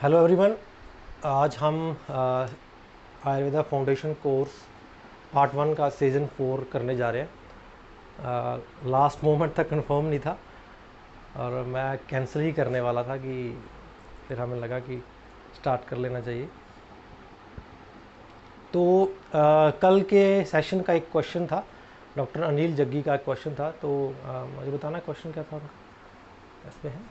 Hello everyone. आज हम Ayurveda foundation course part 1 का सीज़न 4 करने जा रहे हैं। लास्ट मोमेंट तक कंफर्म नहीं था और मैं कैंसिल ही करने वाला था कि फिर हमें लगा कि स्टार्ट कर लेना चाहिए। तो कल के सेशन का एक क्वेश्चन था, डॉक्टर अनिल जग्गी का एक क्वेश्चन था। तो मुझे बताना क्वेश्चन क्या था उनका इसमें है।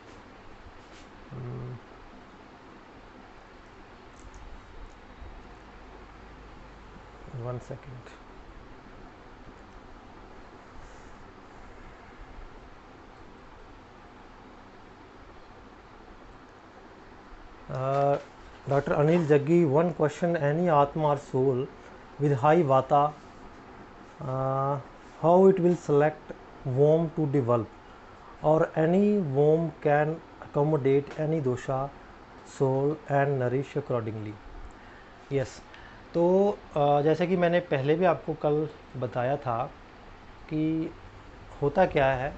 1 second. Dr. Anil Jaggi, one question: any Atma or soul with high Vata, how it will select womb to develop, or any womb can accommodate any dosha soul and nourish accordingly? Yes. तो जैसे कि मैंने पहले भी आपको कल बताया था कि होता क्या है।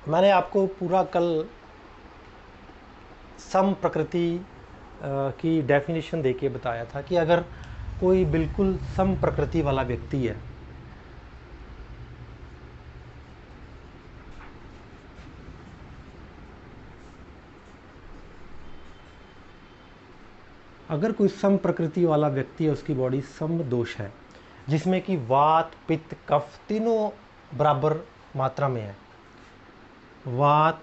मैंने आपको पूरा कल सम प्रकृति की डेफिनेशन देके बताया था कि अगर कोई बिल्कुल सम प्रकृति वाला व्यक्ति है, अगर कोई सम प्रकृति वाला व्यक्ति है, उसकी बॉडी सम दोष है जिसमें कि वात पित्त कफ तीनों बराबर मात्रा में है। वात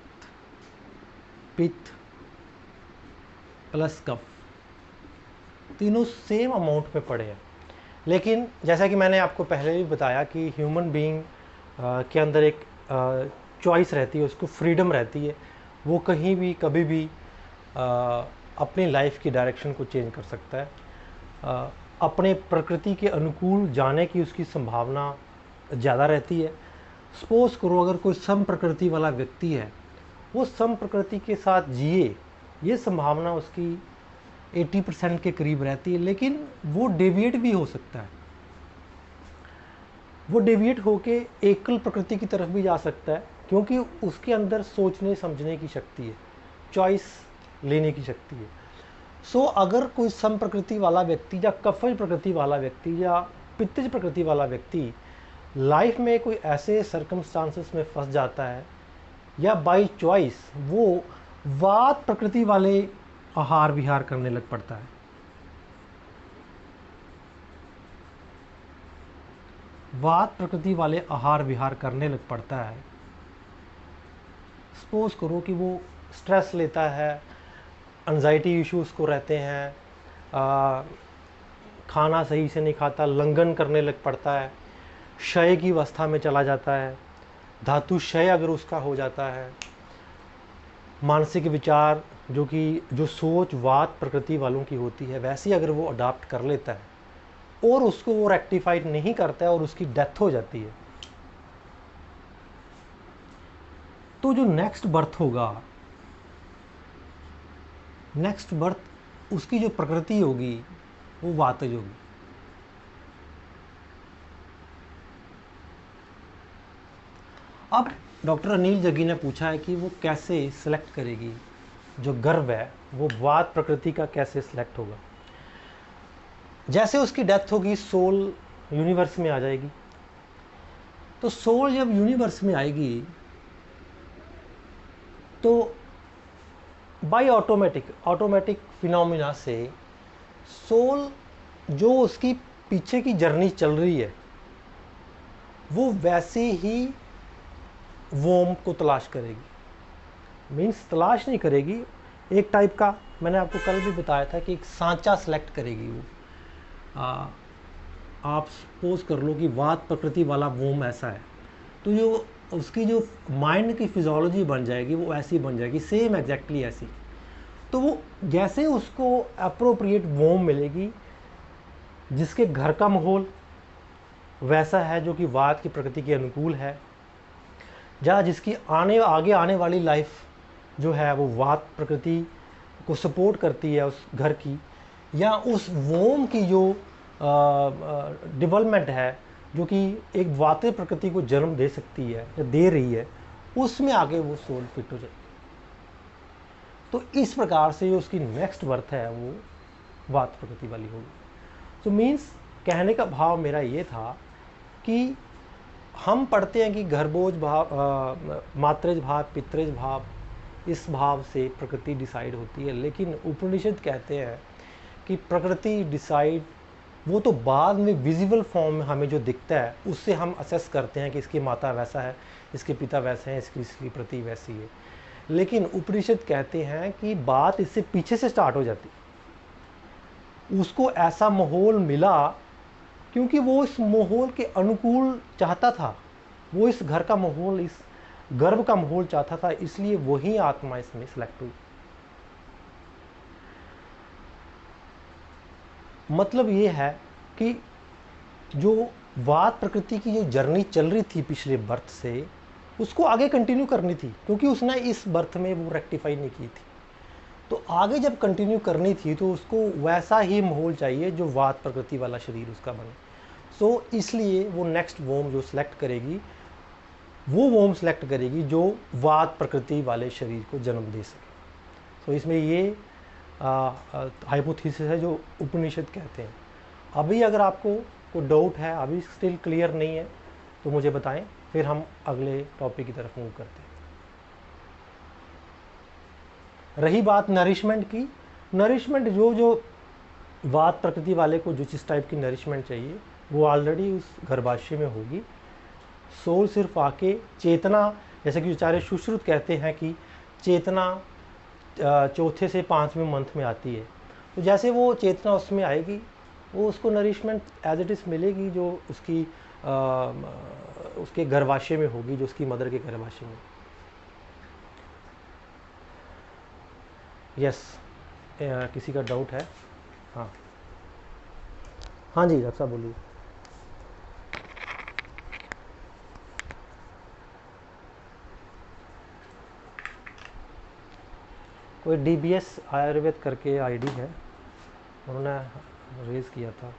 पित्त प्लस कफ तीनों सेम अमाउंट में पड़े हैं। लेकिन जैसा कि मैंने आपको पहले भी बताया कि ह्यूमन बीइंग के अंदर एक चॉइस रहती है, उसको फ्रीडम रहती है। वो कहीं भी कभी भी अपनी लाइफ की डायरेक्शन को चेंज कर सकता है। अपने प्रकृति के अनुकूल जाने की उसकी संभावना ज़्यादा रहती है। सपोज करो अगर कोई सम प्रकृति वाला व्यक्ति है, वो सम प्रकृति के साथ जिए, ये संभावना उसकी 80% के करीब रहती है। लेकिन वो डेविएट भी हो सकता है, वो डेविएट होके एकल प्रकृति की तरफ भी जा सकता है, क्योंकि उसके अंदर सोचने समझने की शक्ति है, चॉइस लेने की शक्ति है। सो अगर कोई सम प्रकृति वाला व्यक्ति या कफज प्रकृति वाला व्यक्ति या पित्तज प्रकृति वाला व्यक्ति लाइफ में कोई ऐसे सर्कमस्टांसेस में फंस जाता है या बाई चॉइस वो वात प्रकृति वाले आहार विहार करने लग पड़ता है, वात प्रकृति वाले आहार विहार करने लग पड़ता है। सपोज करो कि वो स्ट्रेस लेता है, एंजाइटी इश्यूज को रहते हैं, खाना सही से नहीं खाता, लंघन करने लग पड़ता है, क्षय की अवस्था में चला जाता है, धातु क्षय अगर उसका हो जाता है, मानसिक विचार जो सोच वात प्रकृति वालों की होती है वैसी अगर वो अडॉप्ट कर लेता है और उसको वो रेक्टिफाइड नहीं करता है और उसकी डेथ हो जाती है, तो जो नेक्स्ट बर्थ होगा, नेक्स्ट बर्थ उसकी जो प्रकृति होगी वो वातज होगी। अब डॉक्टर अनिल जग्गी ने पूछा है कि वो कैसे सिलेक्ट करेगी, जो गर्भ है वो वात प्रकृति का कैसे सिलेक्ट होगा। जैसे उसकी डेथ होगी सोल यूनिवर्स में आ जाएगी। तो सोल जब यूनिवर्स में आएगी तो बाय ऑटोमेटिक फिनोमिना से सोल जो उसकी पीछे की जर्नी चल रही है वो वैसे ही वोम को तलाश करेगी। मीन्स तलाश नहीं करेगी, एक टाइप का मैंने आपको कल भी बताया था कि एक सांचा सेलेक्ट करेगी वो। आप सपोज कर लो कि वात प्रकृति वाला वोम ऐसा है, तो जो उसकी जो माइंड की फिजियोलॉजी बन जाएगी वो ऐसी बन जाएगी, सेम एग्जैक्टली ऐसी। तो वो जैसे उसको अप्रोप्रिएट वोम मिलेगी, जिसके घर का माहौल वैसा है जो कि वात की प्रकृति के अनुकूल है, या जिसकी आगे आने वाली लाइफ जो है वो वात प्रकृति को सपोर्ट करती है उस घर की, या उस वोम की जो डेवलपमेंट है जो कि एक वात प्रकृति को जन्म दे सकती है या दे रही है, उसमें आके वो सोल फिट हो जाएगी। तो इस प्रकार से जो उसकी नेक्स्ट बर्थ है वो वात प्रकृति वाली होगी। तो मीन्स कहने का भाव मेरा ये था कि हम पढ़ते हैं कि गर्भोज भाव, मात्रज भाव, पितृज भाव, इस भाव से प्रकृति डिसाइड होती है, लेकिन उपनिषद कहते हैं कि प्रकृति डिसाइड वो तो बाद में विजिबल फॉर्म में हमें जो दिखता है उससे हम असेस करते हैं कि इसकी माता वैसा है, इसके पिता वैसे हैं, इसकी प्रति वैसी है। लेकिन उपनिषद कहते हैं कि बात इससे पीछे से स्टार्ट हो जाती। उसको ऐसा माहौल मिला क्योंकि वो इस माहौल के अनुकूल चाहता था, वो इस घर का माहौल, इस गर्भ का माहौल चाहता था, इसलिए वही आत्मा इसमें सिलेक्ट हुई। मतलब ये है कि जो वात प्रकृति की जो जर्नी चल रही थी पिछले बर्थ से, उसको आगे कंटिन्यू करनी थी, क्योंकि उसने इस बर्थ में वो रेक्टिफाई नहीं की थी। तो आगे जब कंटिन्यू करनी थी तो उसको वैसा ही माहौल चाहिए जो वात प्रकृति वाला शरीर उसका बने। सो इसलिए वो नेक्स्ट वोम जो सिलेक्ट करेगी, वो वोम सिलेक्ट करेगी जो वात प्रकृति वाले शरीर को जन्म दे सके। तो इसमें ये हाइपोथेसिस है जो उपनिषद कहते हैं। अभी अगर आपको कोई डाउट है, अभी स्टिल क्लियर नहीं है, तो मुझे बताएं, फिर हम अगले टॉपिक की तरफ मूव करते हैं। रही बात नरिशमेंट की, नरिशमेंट जो वात प्रकृति वाले को जिस टाइप की नरिशमेंट चाहिए वो ऑलरेडी उस गर्भाशय में होगी। सोल सिर्फ आके चेतना, जैसे कि आचार्य सुश्रुत कहते हैं कि चेतना चौथे से 5वें मंथ में आती है। तो जैसे वो चेतना उसमें आएगी, वो उसको नरिशमेंट एज इट इज़ मिलेगी जो उसकी उसके गर्भाशय में होगी, जो उसकी मदर के गर्भाशय में। यस, किसी का डाउट है? हाँ हाँ जी डॉक्टर साहब बोलिए। कोई DBS आयुर्वेद करके आईडी है, उन्होंने रेज़ किया था।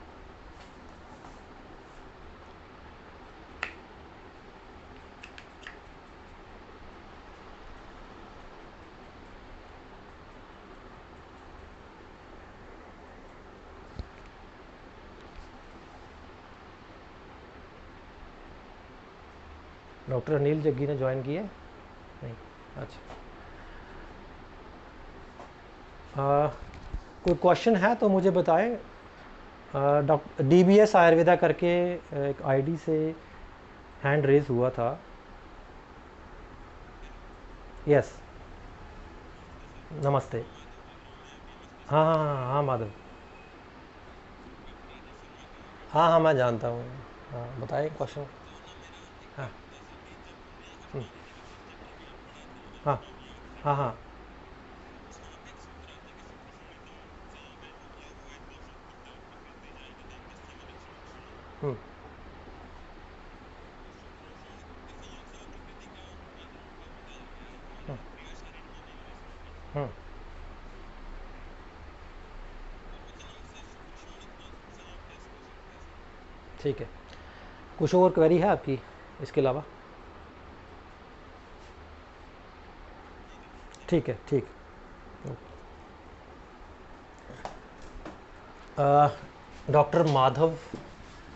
डॉक्टर अनिल जग्गी ने ज्वाइन किया नहीं? अच्छा, कोई क्वेश्चन है तो मुझे बताएं। डॉक्टर DBS आयुर्वेदा करके एक आईडी से हैंड रेज हुआ था। यस, नमस्ते। हाँ हाँ हाँ हाँ माधव, हाँ हाँ मैं जानता हूँ। हाँ बताएं क्वेश्चन। हाँ हाँ हाँ हाँ हम्म हम्म हम्म, ठीक है। कुछ और क्वेरी है आपकी इसके अलावा? ठीक है, ठीक। डॉक्टर माधव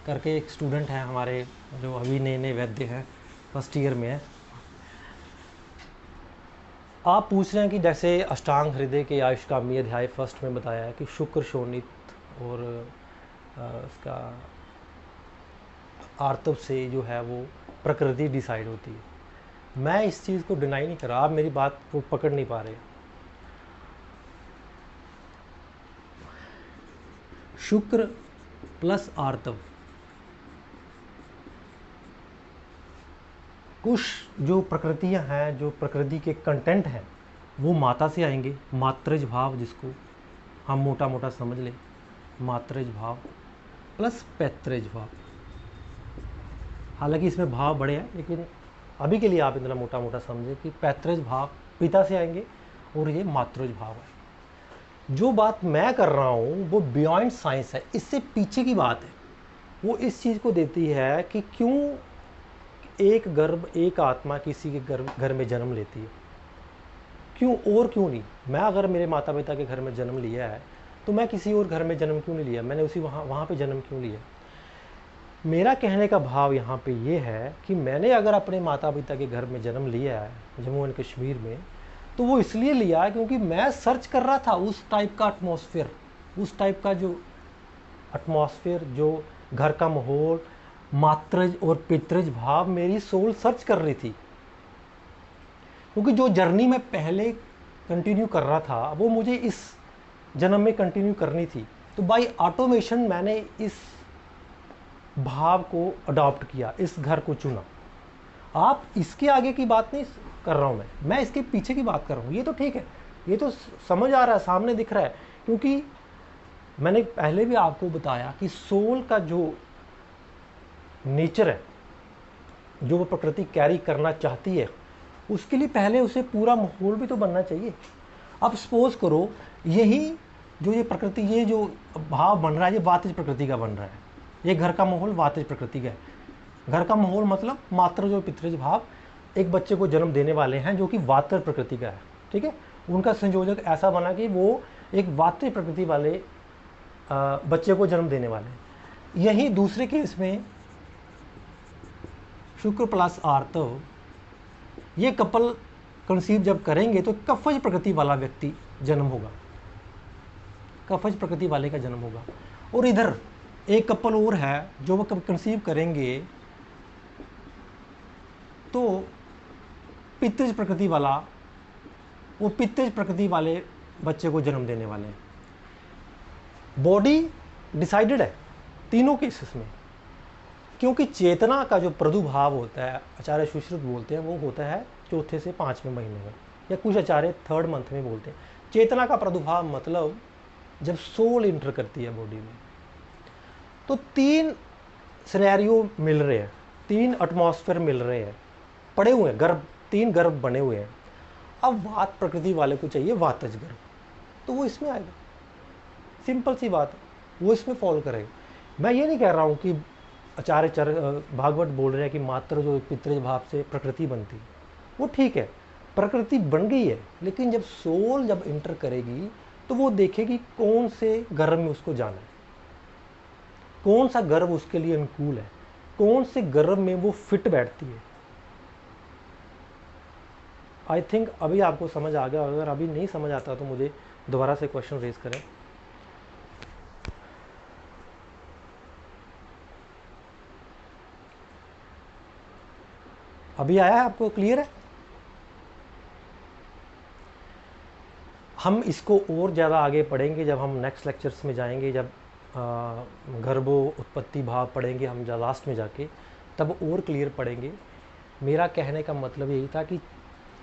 करके एक स्टूडेंट हैं हमारे, जो अभी नए नए वैद्य हैं, फर्स्ट ईयर में है। आप पूछ रहे हैं कि जैसे अष्टांग हृदय के आयुष्कामी अध्याय फर्स्ट में बताया है कि शुक्र शोणित और उसका आर्तव से जो है वो प्रकृति डिसाइड होती है। मैं इस चीज़ को डिनाई नहीं कर रहा, आप मेरी बात को पकड़ नहीं पा रहे। शुक्र प्लस आर्तव, कुछ जो प्रकृतियां हैं, जो प्रकृति के कंटेंट हैं, वो माता से आएंगे। मात्रज भाव जिसको हम मोटा मोटा समझ लें, मात्रज भाव प्लस पैत्रज भाव। हालांकि इसमें भाव बड़े हैं, लेकिन अभी के लिए आप इतना मोटा मोटा समझें कि पैत्रज भाव पिता से आएंगे और ये मात्रज भाव है। जो बात मैं कर रहा हूँ वो बियॉन्ड साइंस है, इससे पीछे की बात है। वो इस चीज़ को देती है कि क्यों एक गर्भ, एक आत्मा किसी के घर में जन्म लेती है। क्यों और क्यों नहीं? मैं अगर मेरे माता पिता के घर में जन्म लिया है तो मैं किसी और घर में जन्म क्यों नहीं लिया? मैंने उसी वहाँ पे जन्म क्यों लिया? मेरा कहने का भाव यहाँ पे ये है कि मैंने अगर अपने माता पिता के घर में जन्म लिया है जम्मू एंड कश्मीर में, तो वो इसलिए लिया है क्योंकि मैं सर्च कर रहा था उस टाइप का एटमॉस्फेयर, उस टाइप का जो एटमॉस्फेयर, जो घर का माहौल, मातृज और पितृज भाव मेरी सोल सर्च कर रही थी। क्योंकि जो जर्नी मैं पहले कंटिन्यू कर रहा था वो मुझे इस जन्म में कंटिन्यू करनी थी। तो बाय ऑटोमेशन मैंने इस भाव को अडॉप्ट किया, इस घर को चुना। आप इसके आगे की बात नहीं कर रहा हूँ, मैं इसके पीछे की बात कर रहा हूँ। ये तो ठीक है, ये तो समझ आ रहा है, सामने दिख रहा है। क्योंकि मैंने पहले भी आपको बताया कि सोल का जो नेचर है, जो वो प्रकृति कैरी करना चाहती है, उसके लिए पहले उसे पूरा माहौल भी तो बनना चाहिए। अब सपोज करो यही जो ये प्रकृति, ये जो भाव बन रहा है, ये वातज प्रकृति का बन रहा है। ये घर का माहौल वातज प्रकृति का है। घर का माहौल मतलब मातृ जो पितृज भाव एक बच्चे को जन्म देने वाले हैं जो कि वातर प्रकृति का है, ठीक है। उनका संयोजक ऐसा बना कि वो एक वातर प्रकृति वाले बच्चे को जन्म देने वाले हैं। यही दूसरे केस में शुक्र प्लस आर्तव, ये कपल कंसीव जब करेंगे तो कफज प्रकृति वाला व्यक्ति जन्म होगा, कफज प्रकृति वाले का जन्म होगा। और इधर एक कपल और है जो वो कंसीव करेंगे तो पितृज प्रकृति वाला, वो पितृज प्रकृति वाले बच्चे को जन्म देने वाले हैं। बॉडी डिसाइडेड है तीनों केसेस में, क्योंकि चेतना का जो प्रादुर्भाव होता है, आचार्य सुश्रुत बोलते हैं, वो होता है चौथे से 5वें महीने में, या कुछ आचार्य 3rd मंथ में बोलते हैं। चेतना का प्रादुर्भाव मतलब जब सोल इंटर करती है बॉडी में। तो 3 सिनेरियो मिल रहे हैं, 3 एटमॉस्फेयर मिल रहे हैं, पड़े हुए हैं गर्भ, 3 गर्भ बने हुए हैं। अब वात प्रकृति वाले को चाहिए वातज गर्भ, तो वो इसमें आएगा। सिंपल सी बात है, वो इसमें फॉलो करेगा। मैं ये नहीं कह रहा हूँ कि आचार्य भागवत बोल रहे हैं कि मात्र जो पितृज भाव से प्रकृति बनती है, वो ठीक है, प्रकृति बन गई है। लेकिन जब सोल जब इंटर करेगी तो वो देखेगी कौन से गर्भ में उसको जाना है, कौन सा गर्भ उसके लिए अनुकूल है, कौन से गर्भ में वो फिट बैठती है। आई थिंक अभी आपको समझ आ गया। अगर अभी नहीं समझ आता तो मुझे दोबारा से क्वेश्चन रेज करें। अभी आया है आपको, क्लियर है? हम इसको और ज़्यादा आगे पढ़ेंगे जब हम नेक्स्ट लेक्चर्स में जाएंगे, जब गर्भो उत्पत्ति भाव पढ़ेंगे हम लास्ट में जाके, तब और क्लियर पढ़ेंगे। मेरा कहने का मतलब यही था कि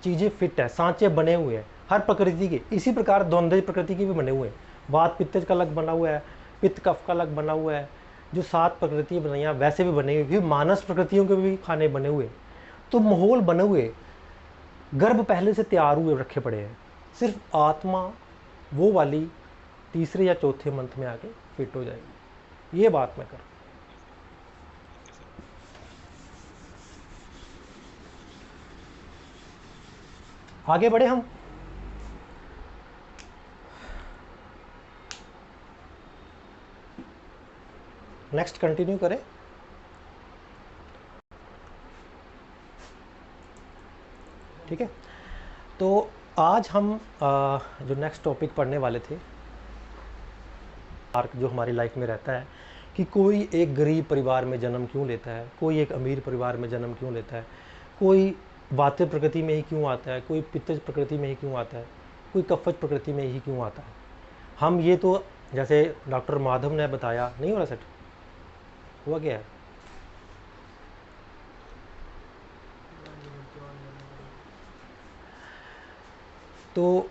चीज़ें फिट है, सांचे बने हुए हैं हर प्रकृति के। इसी प्रकार द्वंद्वज प्रकृति के भी बने हुए हैं। वात पित्तज का अलग बना हुआ है, पित्त कफ का अलग बना हुआ है। जो 7 प्रकृतियाँ बनाई हैं वैसे भी बने हुए, फिर मानस प्रकृतियों के भी खाने बने हुए। तो माहौल बने हुए, गर्भ पहले से तैयार हुए रखे पड़े हैं। सिर्फ आत्मा वो वाली 3रे या 4थे मंथ में आके फिट हो जाएगी। ये बात मैं कर, आगे बढ़े हम। नेक्स्ट कंटिन्यू करें। ठीक है, तो आज हम जो नेक्स्ट टॉपिक पढ़ने वाले थे, आर्क जो हमारी लाइफ में रहता है कि कोई एक गरीब परिवार में जन्म क्यों लेता है, कोई एक अमीर परिवार में जन्म क्यों लेता है, कोई वात्य प्रकृति में ही क्यों आता है, कोई पित्तज प्रकृति में ही क्यों आता है, कोई कफज प्रकृति में ही क्यों आता है। हम ये तो जैसे डॉक्टर माधव ने बताया, नहीं हो रहा सेट, हुआ क्या है? तो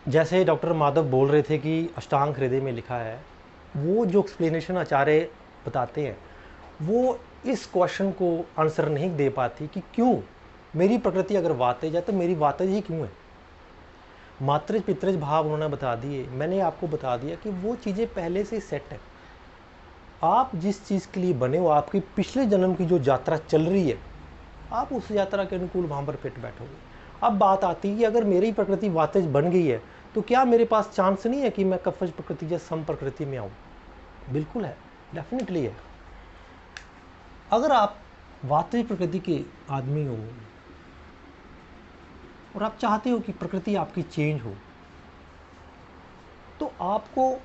जैसे डॉक्टर माधव बोल रहे थे कि अष्टांग हृदय में लिखा है, वो जो एक्सप्लेनेशन आचार्य बताते हैं वो इस क्वेश्चन को आंसर नहीं दे पाती कि क्यों मेरी प्रकृति अगर वातेज है तो मेरी वातेज ही क्यों है। मातृज पितृज भाव उन्होंने बता दिए, मैंने आपको बता दिया कि वो चीज़ें पहले से सेट है। आप जिस चीज़ के लिए बने हो, आपकी पिछले जन्म की जो यात्रा चल रही है आप उस यात्रा के अनुकूल वहाँ पर फिट बैठोगे। अब बात आती है कि अगर मेरी प्रकृति वातज बन गई है तो क्या मेरे पास चांस नहीं है कि मैं कफज प्रकृति या सम प्रकृति में आऊँ? बिल्कुल है, डेफिनेटली है। अगर आप वातज प्रकृति के आदमी हो और आप चाहते हो कि प्रकृति आपकी चेंज हो, तो आपको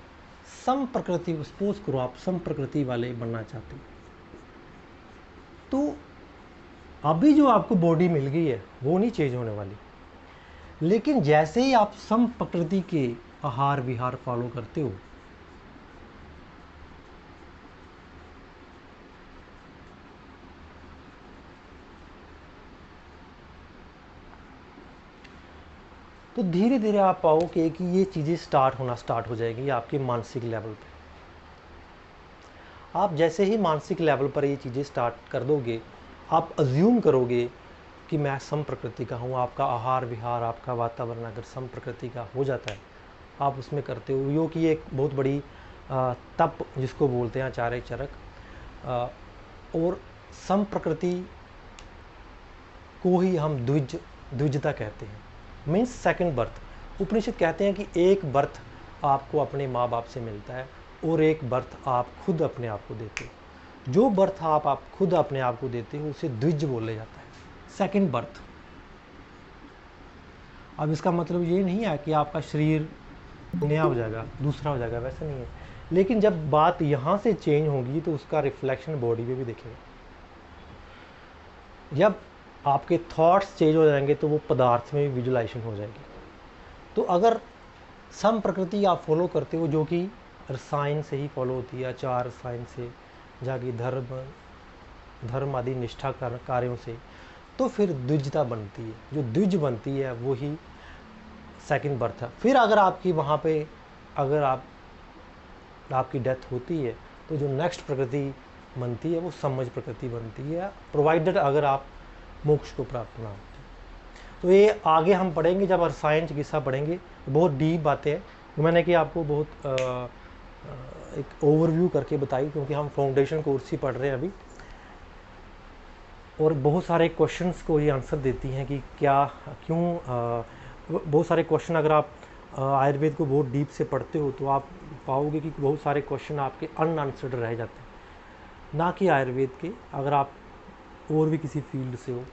सम प्रकृति, सपोज करो आप सम प्रकृति वाले बनना चाहते हो, तो अभी जो आपको बॉडी मिल गई है वो नहीं चेंज होने वाली। लेकिन जैसे ही आप सम प्रकृति के आहार विहार फॉलो करते हो, तो धीरे धीरे आप पाओगे कि ये चीज़ें स्टार्ट हो जाएगी आपके मानसिक लेवल पे। आप जैसे ही मानसिक लेवल पर ये चीज़ें स्टार्ट कर दोगे, आप अज्यूम करोगे कि मैं सम प्रकृति का हूँ। आपका आहार विहार, आपका वातावरण अगर सम प्रकृति का हो जाता है, आप उसमें करते हो, यो कि एक बहुत बड़ी तप जिसको बोलते हैं आचार्य चरक, और सम प्रकृति को ही हम द्विजता कहते हैं, मीन्स सेकंड बर्थ। उपनिषद कहते हैं कि एक बर्थ आपको अपने माँ बाप से मिलता है और एक बर्थ आप खुद अपने आप को देते हो। जो बर्थ आप खुद अपने आप को देते हो उसे द्विज बोले जाता है, सेकंड बर्थ। अब इसका मतलब ये नहीं है कि आपका शरीर नया हो जाएगा, दूसरा हो जाएगा, वैसा नहीं है। लेकिन जब बात यहाँ से चेंज होगी तो उसका रिफ्लेक्शन बॉडी पे भी दिखेगा। जब आपके थॉट्स चेंज हो जाएंगे तो वो पदार्थ में भी विजुलाइजेशन हो जाएगी। तो अगर सम प्रकृति आप फॉलो करते हो, जो कि रसायन से ही फॉलो होती है, आचार रसायन से, जाके धर्म आदि निष्ठा कार्यों से, तो फिर द्विजता बनती है। जो द्विज बनती है वो ही सेकंड बर्थ है। फिर अगर आपकी वहाँ पे अगर आपकी डेथ होती है तो जो नेक्स्ट प्रकृति बनती है वो समझ प्रकृति बनती है, प्रोवाइडेड अगर आप मोक्ष को प्राप्त ना होते। तो ये आगे हम पढ़ेंगे जब रसायन चिकित्सा पढ़ेंगे, बहुत डीप बातें हैं। मैंने कि आपको बहुत एक ओवरव्यू करके बताई, क्योंकि हम फाउंडेशन कोर्स ही पढ़ रहे हैं अभी, और बहुत सारे क्वेश्चंस को ये आंसर देती हैं कि बहुत सारे क्वेश्चन अगर आप आयुर्वेद को बहुत डीप से पढ़ते हो तो आप पाओगे कि बहुत सारे क्वेश्चन आपके अनआंसर्ड रह जाते हैं, ना कि आयुर्वेद के। अगर आप और भी किसी फील्ड से हो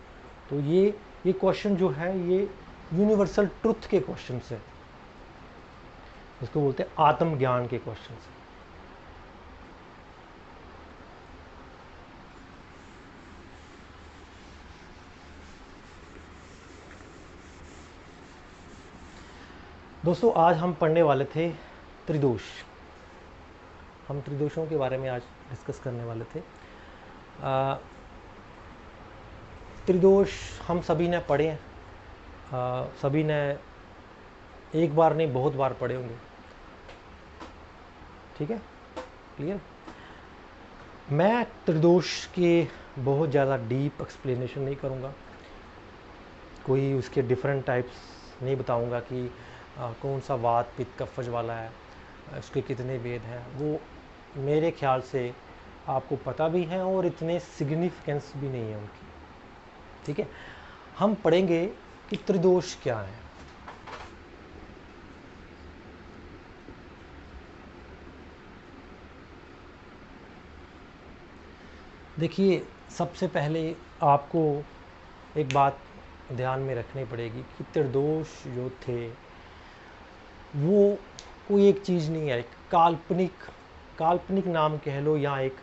तो ये क्वेश्चन जो है ये यूनिवर्सल ट्रुथ के क्वेश्चन है, इसको बोलते हैं आत्मज्ञान के क्वेश्चन है। दोस्तों आज हम पढ़ने वाले थे त्रिदोष। हम त्रिदोषों के बारे में आज डिस्कस करने वाले थे। त्रिदोष हम सभी ने पढ़े हैं, सभी ने एक बार नहीं बहुत बार पढ़े होंगे, ठीक है, क्लियर। मैं त्रिदोष के बहुत ज़्यादा डीप एक्सप्लेनेशन नहीं करूँगा, कोई उसके डिफरेंट टाइप्स नहीं बताऊँगा कि कौन सा वात पित्त कफज वाला है, उसके कितने वेद हैं, वो मेरे ख्याल से आपको पता भी हैं और इतने सिग्निफिकेंस भी नहीं है उनकी, ठीक है। हम पढ़ेंगे कि त्रिदोष क्या है। देखिए, सबसे पहले आपको एक बात ध्यान में रखनी पड़ेगी कि त्रिदोष जो थे वो कोई एक चीज़ नहीं है, एक काल्पनिक नाम कह लो, या एक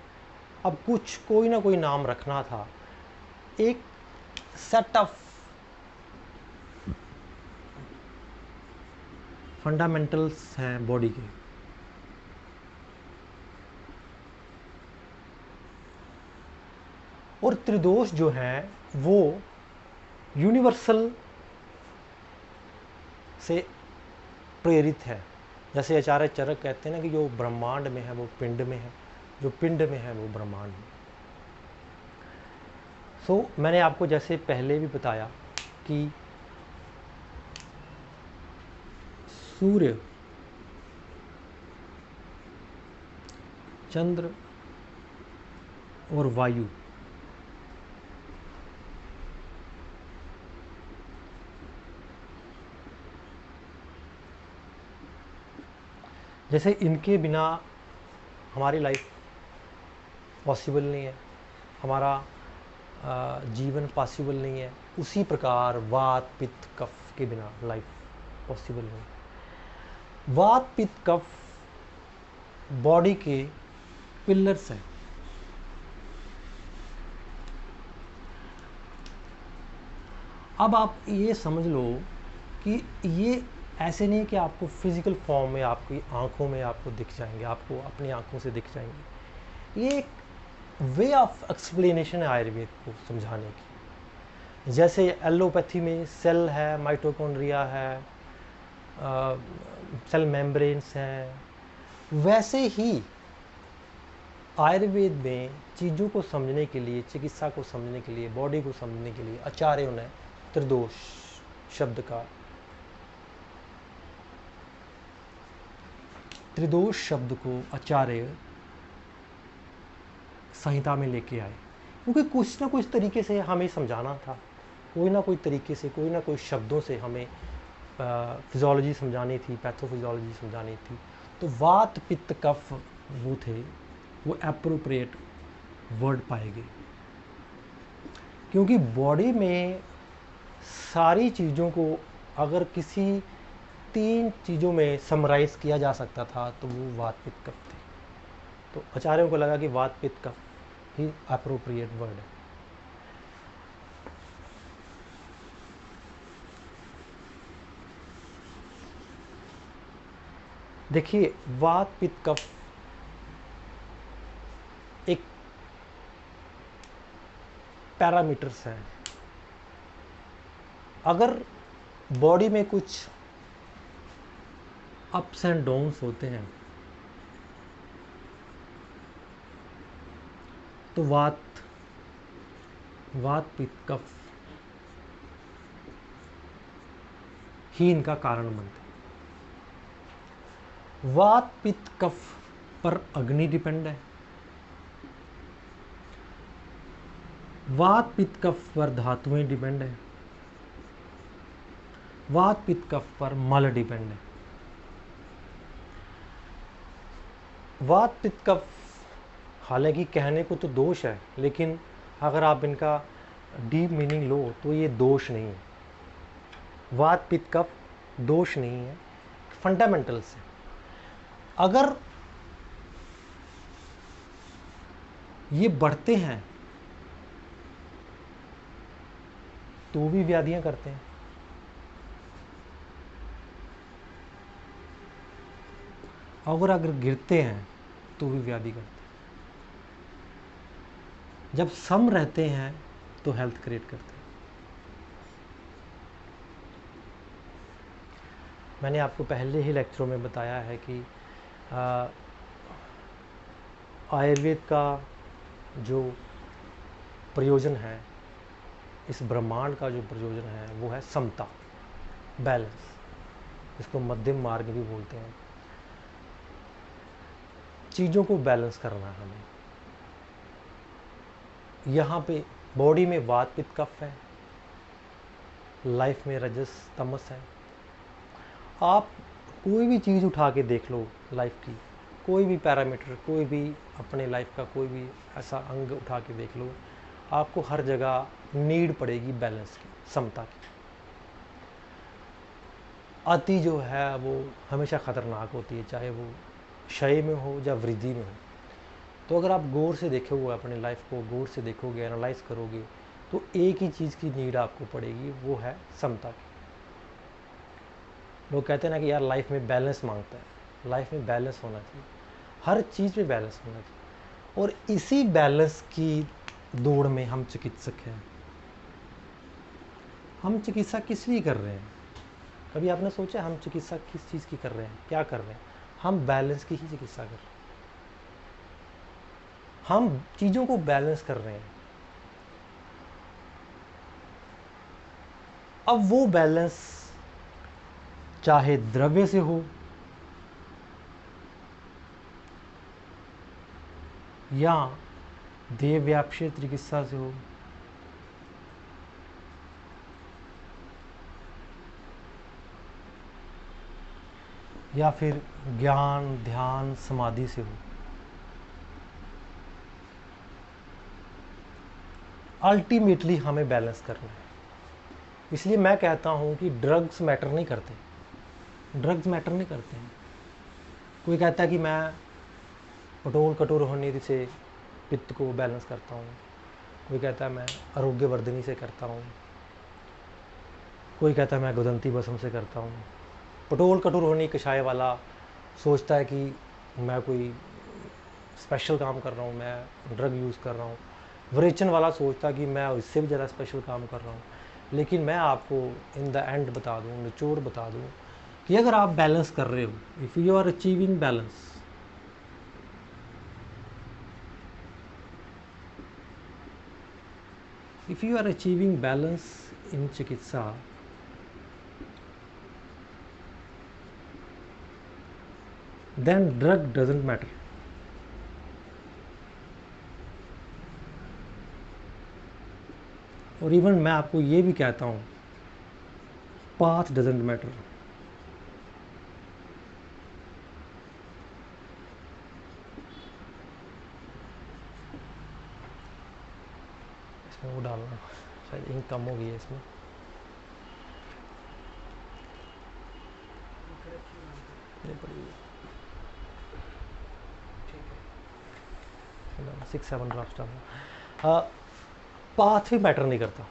अब कुछ कोई ना कोई नाम रखना था, एक सेट ऑफ फंडामेंटल्स हैं बॉडी के। और त्रिदोष जो है वो यूनिवर्सल से प्रेरित है। जैसे आचार्य चरक कहते हैं ना कि जो ब्रह्मांड में है वो पिंड में है, जो पिंड में है वो ब्रह्मांड में। मैंने आपको जैसे पहले भी बताया कि सूर्य, चंद्र और वायु, जैसे इनके बिना हमारी लाइफ पॉसिबल नहीं है, हमारा जीवन पॉसिबल नहीं है, उसी प्रकार वात पित्त कफ के बिना लाइफ पॉसिबल नहीं है। वात पित्त कफ बॉडी के पिलर्स हैं। अब आप ये समझ लो कि ये ऐसे नहीं कि आपको फिजिकल फॉर्म में आपकी आंखों में आपको दिख जाएंगे, आपको अपनी आंखों से दिख जाएंगे। ये एक वे ऑफ एक्सप्लेनेशन है आयुर्वेद को समझाने की। जैसे एलोपैथी में सेल है, माइटोकॉन्ड्रिया है, सेल मेम्ब्रेन्स हैं, वैसे ही आयुर्वेद में चीज़ों को समझने के लिए, चिकित्सा को समझने के लिए, बॉडी को समझने के लिए आचार्यों ने त्रिदोष शब्द का, त्रिदोष शब्द को आचार्य संहिता में लेके आए, क्योंकि कुछ ना कुछ तरीके से हमें समझाना था, कोई ना कोई तरीके से, कोई ना कोई शब्दों से हमें फिजियोलॉजी समझानी थी, पैथोफिजियोलॉजी समझानी थी। तो वात पित्त कफ वो थे, वो एप्रोप्रिएट वर्ड पाएंगे, क्योंकि बॉडी में सारी चीज़ों को अगर किसी 3 चीज़ों में समराइज किया जा सकता था तो वो वात पित्त कफ थे। तो आचार्यों को लगा कि वात पित्त कफ ही एप्रोप्रिएट वर्ड है। देखिए, वात पित्त कफ एक पैरामीटर्स हैं। अगर बॉडी में कुछ अप्स एंड डाउन्स होते हैं तो वात पित्त कफ ही इनका कारण बनते हैं। वात पित्त कफ पर अग्नि डिपेंड है, वात पित्त कफ पर धातुएं डिपेंड है, वात पित्त कफ पर मल डिपेंड है। वात पित्त कफ हालांकि कहने को तो दोष है, लेकिन अगर आप इनका डीप मीनिंग लो तो ये दोष नहीं है। वात पित्त कफ दोष नहीं है, फंडामेंटल्स है। अगर ये बढ़ते हैं तो भी व्याधियां करते हैं, और अगर गिरते हैं तो भी व्याधि करते हैं। जब सम रहते हैं तो हेल्थ क्रिएट करते हैं। मैंने आपको पहले ही लेक्चरों में बताया है कि आयुर्वेद का जो प्रयोजन है, इस ब्रह्मांड का जो प्रयोजन है वो है समता, बैलेंस। इसको मध्यम मार्ग भी बोलते हैं। चीज़ों को बैलेंस करना है हमें। यहाँ पे बॉडी में वात पित्त कफ है, लाइफ में रजस तमस है। आप कोई भी चीज़ उठा के देख लो, लाइफ की कोई भी पैरामीटर, कोई भी अपने लाइफ का कोई भी ऐसा अंग उठा के देख लो, आपको हर जगह नीड पड़ेगी बैलेंस की, समता की। अति जो है वो हमेशा ख़तरनाक होती है, चाहे वो क्षय में हो या वृद्धि में हो। तो अगर आप गौर से देखोगे, अपने लाइफ को गौर से देखोगे, एनालाइज करोगे, तो एक ही चीज़ की नीड आपको पड़ेगी, वो है समता की। लोग कहते हैं ना कि यार लाइफ में बैलेंस मांगता है। लाइफ में बैलेंस होना चाहिए, हर चीज़ में बैलेंस होना चाहिए। और इसी बैलेंस की दौड़ में हम चिकित्सक हैं। हम चिकित्सा किस लिए कर रहे हैं? कभी आपने सोचा हम चिकित्सा किस चीज़ की कर रहे हैं, क्या कर रहे हैं? हम बैलेंस की ही चिकित्सा कर रहे हैं। हम चीज़ों को बैलेंस कर रहे हैं। अब वो बैलेंस चाहे द्रव्य से हो या देह व्यापशीय चिकित्सा से हो, या फिर ज्ञान, ध्यान, समाधि से हो। अल्टीमेटली हमें बैलेंस करना है। इसलिए मैं कहता हूँ कि ड्रग्स मैटर नहीं करते, ड्रग्स मैटर नहीं करते हैं। कोई कहता है कि मैं पटोल कठोर होने से पित्त को बैलेंस करता हूँ, कोई कहता है मैं आरोग्यवर्धिनी से करता हूँ, कोई कहता है मैं गुदंती भस्म से करता हूँ। पटोल कठोर होने कषाय वाला सोचता है कि मैं कोई स्पेशल काम कर रहा हूँ, मैं ड्रग यूज़ कर रहा हूँ। विरेचन वाला सोचता है कि मैं इससे भी ज़्यादा स्पेशल काम कर रहा हूँ। लेकिन मैं आपको इन द एंड बता दूँ, निचोड़ बता दूँ कि अगर आप बैलेंस कर रहे हो, if you are achieving balance, if you are achieving balance in चिकित्सा, then drug doesn't matter. और इवन मैं आपको ये भी कहता हूँ, path doesn't matter. इसमें वो डालना, शायद इंक कम हो गई है इसमें। ये पड़ी 6-7 ड्राफ्ट डालना। पाथ भी मैटर नहीं करता।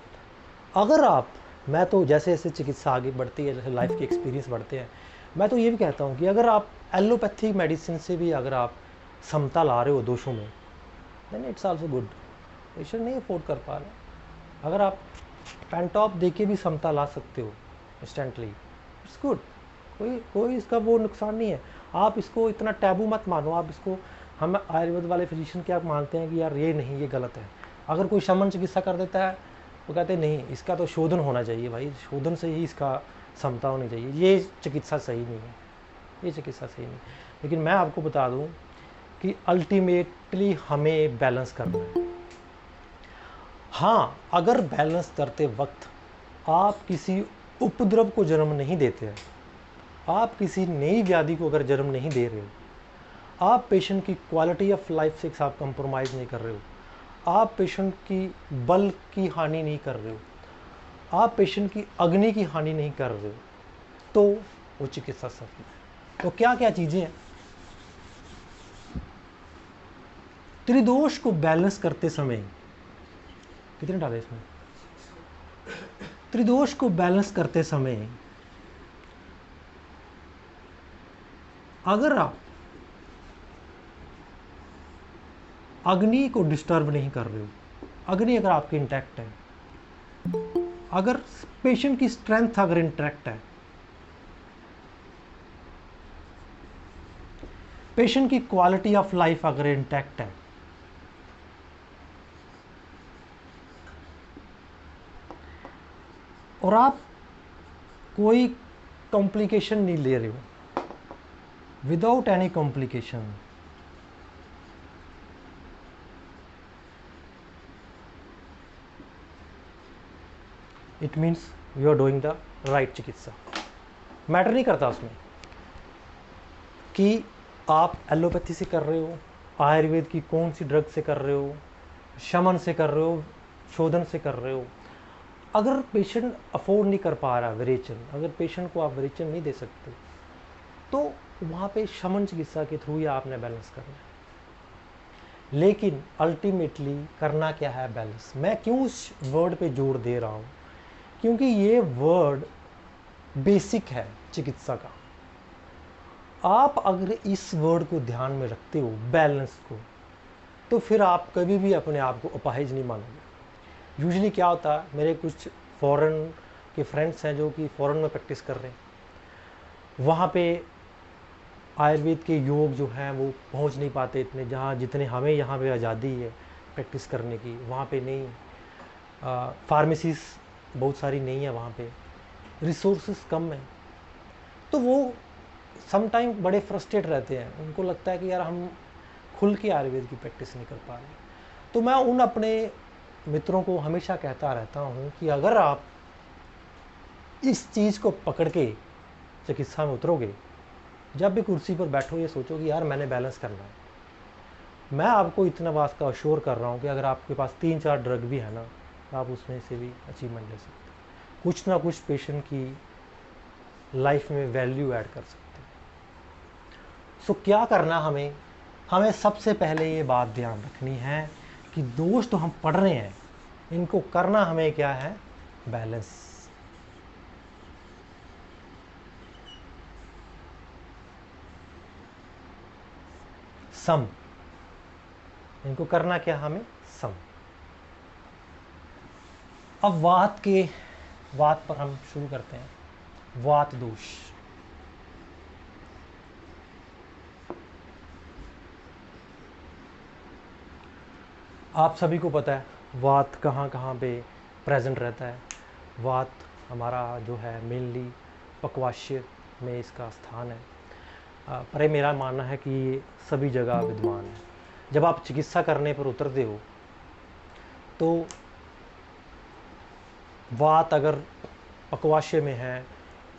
अगर आप, मैं तो जैसे जैसे चिकित्सा आगे बढ़ती है, जैसे लाइफ के एक्सपीरियंस बढ़ते हैं, मैं तो ये भी कहता हूँ कि अगर आप एलोपैथिक मेडिसिन से भी अगर आप समता ला रहे हो दोषों में, then it's also good. Patient नहीं अफोर्ड कर पा रहे, अगर आप पेंटॉप दे के भी समता ला सकते हो इंस्टेंटली, इट्स गुड। कोई इसका वो नुकसान नहीं है। आप इसको इतना टैबू मत मानो। आप इसको, हम आयुर्वेद वाले फिजिशियन क्या मानते हैं कि यार ये नहीं, ये गलत है। अगर कोई शमन चिकित्सा कर देता है वो कहते हैं नहीं, इसका तो शोधन होना चाहिए भाई, शोधन से ही इसका क्षमता होनी चाहिए, ये चिकित्सा सही नहीं है, ये चिकित्सा सही नहीं। लेकिन मैं आपको बता दूं कि अल्टीमेटली हमें बैलेंस करना है। हाँ, अगर बैलेंस करते वक्त आप किसी उपद्रव को जन्म नहीं देते हैं, आप किसी नई व्याधि को अगर जन्म नहीं दे रहे हो, आप पेशेंट की क्वालिटी ऑफ लाइफ से आप कंप्रोमाइज़ नहीं कर रहे हो, आप पेशेंट की बल की हानि नहीं कर रहे हो, आप पेशेंट की अग्नि की हानि नहीं कर रहे हो, तो वो चिकित्सा सफल है। तो क्या क्या चीज़ें हैं? त्रिदोष को बैलेंस करते समय, कितने डाले इसमें? त्रिदोष को बैलेंस करते समय अगर आप अग्नि को डिस्टर्ब नहीं कर रहे हो, अग्नि अगर आपकी इंटैक्ट है, अगर पेशेंट की स्ट्रेंथ अगर इंटैक्ट है, पेशेंट की क्वालिटी ऑफ लाइफ अगर इंटैक्ट है, और आप कोई कॉम्प्लिकेशन नहीं ले रहे हो, without any complication, it means you are doing the right चिकित्सा। मैटर नहीं करता उसमें कि आप एलोपैथी से कर रहे हो, आयुर्वेद की कौन सी ड्रग से कर रहे हो, शमन से कर रहे हो, शोधन से कर रहे हो। अगर पेशेंट अफोर्ड नहीं कर पा रहा विरेचन, अगर पेशेंट को आप विरेचन नहीं दे सकते, तो वहाँ पे शमन चिकित्सा के थ्रू ही आपने बैलेंस करना है। लेकिन अल्टीमेटली करना क्या है? बैलेंस। मैं क्यों इस वर्ड पे जोर दे रहा हूँ? क्योंकि ये वर्ड बेसिक है चिकित्सा का। आप अगर इस वर्ड को ध्यान में रखते हो, बैलेंस को, तो फिर आप कभी भी अपने आप को अपाहिज नहीं मानोगे। यूजुअली क्या होता है, मेरे कुछ फॉरेन के फ्रेंड्स हैं जो कि फॉरेन में प्रैक्टिस कर रहे हैं, वहाँ पे आयुर्वेद के योग जो हैं वो पहुँच नहीं पाते इतने, जहाँ जितने हमें यहाँ पे आज़ादी है प्रैक्टिस करने की, वहाँ पे नहीं। फार्मेसीज बहुत सारी नहीं है वहाँ पे, रिसोर्सेज कम है, तो वो समटाइम बड़े फ्रस्ट्रेट रहते हैं। उनको लगता है कि यार हम खुल के आयुर्वेद की प्रैक्टिस नहीं कर पा रहे। तो मैं उन अपने मित्रों को हमेशा कहता रहता हूँ कि अगर आप इस चीज़ को पकड़ के चिकित्सा में उतरोगे जब भी कुर्सी पर बैठो ये सोचो कि यार मैंने बैलेंस करना है। मैं आपको इतना बात का अश्योर कर रहा हूँ कि अगर आपके पास 3-4 ड्रग भी है ना, आप उसमें से भी अचीवमेंट ले सकते हैं, कुछ ना कुछ पेशेंट की लाइफ में वैल्यू ऐड कर सकते हैं। सो क्या करना हमें, हमें सबसे पहले ये बात ध्यान रखनी है कि दोष तो हम पढ़ रहे हैं, इनको करना हमें क्या है, बैलेंस। सम, इनको करना क्या हमें, सम। अब वात पर हम शुरू करते हैं। वात दोष, आप सभी को पता है वात कहाँ कहाँ पे प्रेजेंट रहता है। वात हमारा जो है मेनली पक्वाश्य में इसका स्थान है, पर ये मेरा मानना है कि ये सभी जगह विद्यमान है। जब आप चिकित्सा करने पर उतरते हो तो वात अगर पक्वाश्य में है,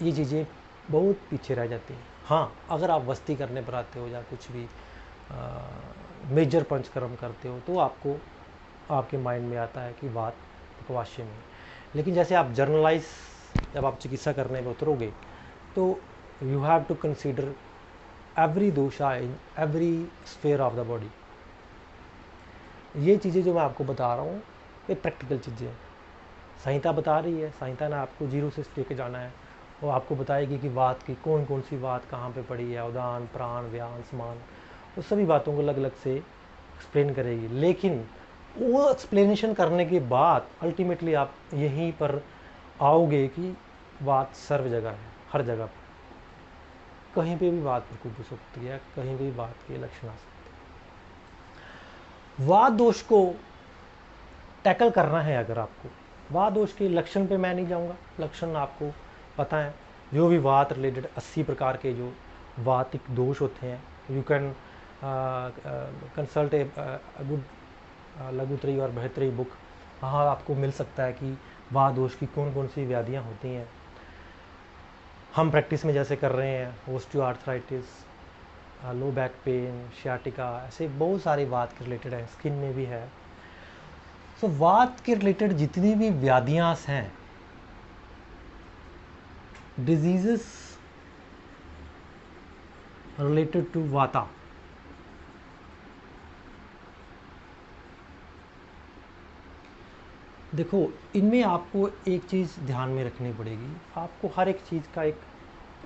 ये चीज़ें बहुत पीछे रह जाती हैं। हाँ, अगर आप वस्ती करने पर आते हो या कुछ भी मेजर पंचकर्म करते हो तो आपको आपके माइंड में आता है कि वात पक्वाश्य में। लेकिन जैसे आप जर्नलाइज, जब आप चिकित्सा करने में उतरोगे तो you have to consider every dosha in every sphere of the body. ये चीज़ें जो मैं आपको बता रहा हूँ ये प्रैक्टिकल चीज़ें हैं। संहिता बता रही है, संहिता ने आपको 0 से लेके जाना है। वो आपको बताएगी कि वात की कौन कौन सी वात कहाँ पे पड़ी है, उदान, प्राण, व्यान, समान, वो सभी बातों को अलग अलग से एक्सप्लेन करेगी। लेकिन वो एक्सप्लेनेशन करने के बाद अल्टीमेटली आप यहीं पर आओगे कि वात सर्व जगह है, हर जगह पर, कहीं पे भी वात कूद हो सकती है, कहीं भी वात के लक्षण आ सकते हैं। वात दोष को टैकल करना है अगर आपको, वात दोष के लक्षण पे मैं नहीं जाऊंगा, लक्षण आपको पता है। जो भी वात रिलेटेड 80 प्रकार के जो वातिक दोष होते हैं, you can consult a good Laghutrayi और बृहत्त्रयी बुक। वहाँ आपको मिल सकता है कि वात दोष की कौन कौन सी व्याधियाँ होती हैं। हम प्रैक्टिस में जैसे कर रहे हैं osteoarthritis, low back pain, sciatica, ऐसे बहुत सारी वात के रिलेटेड हैं, स्किन में भी है। सो वात के रिलेटेड जितनी भी व्याधियाँ हैं, डिजीजेस रिलेटेड टू वाता, देखो इनमें आपको एक चीज़ ध्यान में रखनी पड़ेगी। आपको हर एक चीज़ का एक,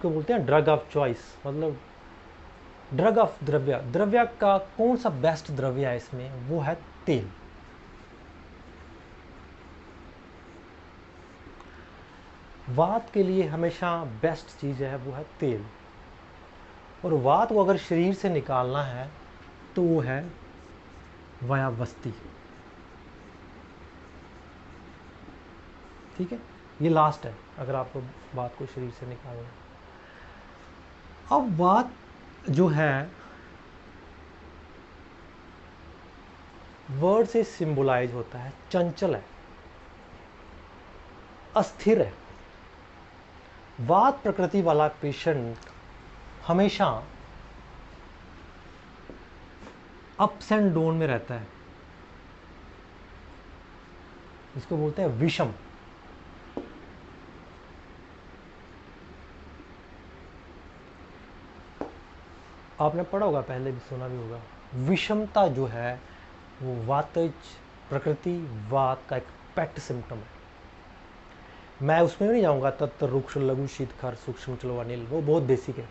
को बोलते हैं ड्रग ऑफ चॉइस, मतलब ड्रग ऑफ द्रव्य, द्रव्य का कौन सा बेस्ट द्रव्य है इसमें, वो है तेल। वात के लिए हमेशा बेस्ट चीज़ है वो है तेल, और वात को अगर शरीर से निकालना है तो वो है वाया वस्ती। ठीक है, ये लास्ट है अगर आपको वात को शरीर से निकालना है। अब वात जो है वर्ड से सिंबलाइज होता है, चंचल है, अस्थिर है। वात प्रकृति वाला पेशेंट हमेशा अप्स एंड डाउन में रहता है, इसको बोलते हैं विषम। आपने पढ़ा होगा, पहले भी सुना भी होगा, विषमता जो है वो वातज प्रकृति वात का एक पेट सिम्टम है। मैं उसमें नहीं जाऊंगा, तत्व रुक्ष लघु शीत खर सूक्ष्म चलो अनिल, वो बहुत बेसिक है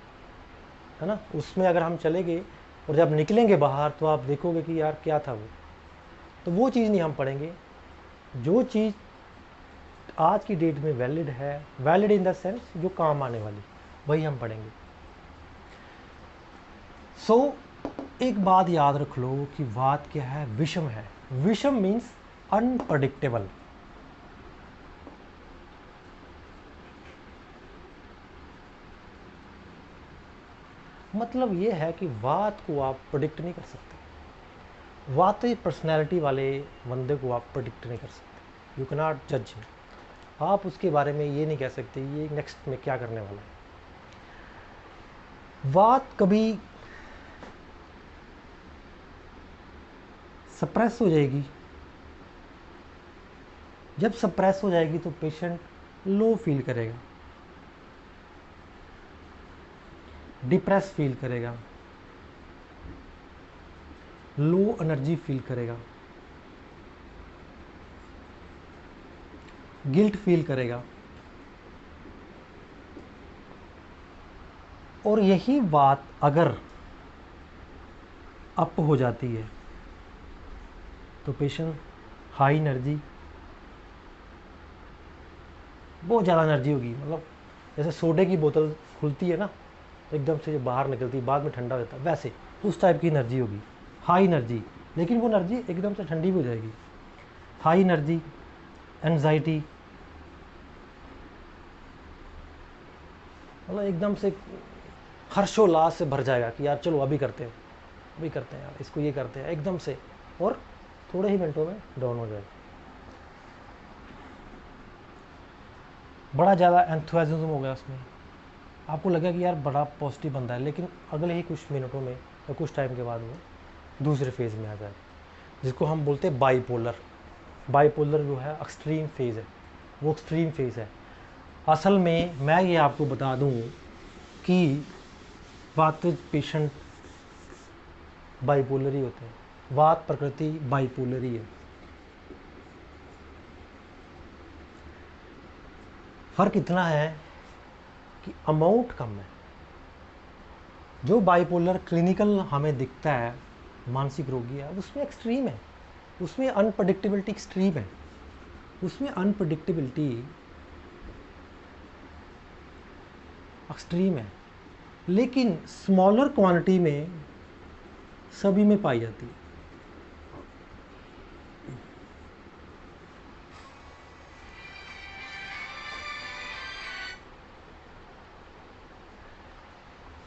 ना। उसमें अगर हम चलेंगे और जब निकलेंगे बाहर तो आप देखोगे कि यार क्या था वो, तो वो चीज़ नहीं हम पढ़ेंगे। जो चीज़ आज की डेट में वैलिड है, वैलिड इन द सेंस जो काम आने वाली, वही हम पढ़ेंगे। सो एक बात याद रख लो कि वात क्या है, विषम है। विषम मीन्स अनप्रडिक्टेबल। मतलब ये है कि वात को आप प्रोडिक्ट नहीं कर सकते। वात पर्सनैलिटी वाले बंदे को आप प्रोडिक्ट नहीं कर सकते, यू कैन नॉट जज। आप उसके बारे में ये नहीं कह सकते ये नेक्स्ट में क्या करने वाला है। वात कभी सप्रेस हो जाएगी, जब सप्रेस हो जाएगी तो पेशेंट लो फील करेगा, डिप्रेस फील करेगा, लो एनर्जी फील करेगा, गिल्ट फील करेगा। और यही बात अगर अप हो जाती है तो पेशेंट हाई एनर्जी, बहुत ज़्यादा एनर्जी होगी, मतलब जैसे सोडे की बोतल खुलती है ना, एकदम से बाहर निकलती है, बाद में ठंडा हो जाता है, वैसे उस टाइप की एनर्जी होगी, हाई एनर्जी। लेकिन वो एनर्जी एकदम से ठंडी भी हो जाएगी। हाई एनर्जी, एनजाइटी, मतलब एकदम से हर्षोल्लास से भर जाएगा कि यार चलो अभी करते हैं, अभी करते हैं यार, इसको ये करते हैं एकदम से, और थोड़े ही मिनटों में डाउन हो जाएगा। बड़ा ज़्यादा एंथुसियाज्म हो गया उसमें, आपको लगा कि यार बड़ा पॉजिटिव बंदा है, लेकिन अगले ही कुछ मिनटों में या कुछ टाइम के बाद वो दूसरे फेज़ में आ जाए, जिसको हम बोलते हैं बाईपोलर। बाईपोलर जो है एक्सट्रीम फेज़ है, वो एक्सट्रीम फेज़ है। असल में मैं ये आपको बता दूं कि वात पेशेंट बाईपोलर ही होते हैं, वात प्रकृति बाईपोलर ही है। फ़र्क इतना है कि अमाउंट कम है। जो बाईपोलर क्लिनिकल हमें दिखता है मानसिक रोगी है, उसमें एक्सट्रीम है, उसमें अनप्रडिक्टेबिलिटी एक्सट्रीम है, उसमें अनप्रडिक्टेबिलिटी एक्सट्रीम है, लेकिन स्मॉलर क्वांटिटी में सभी में पाई जाती है।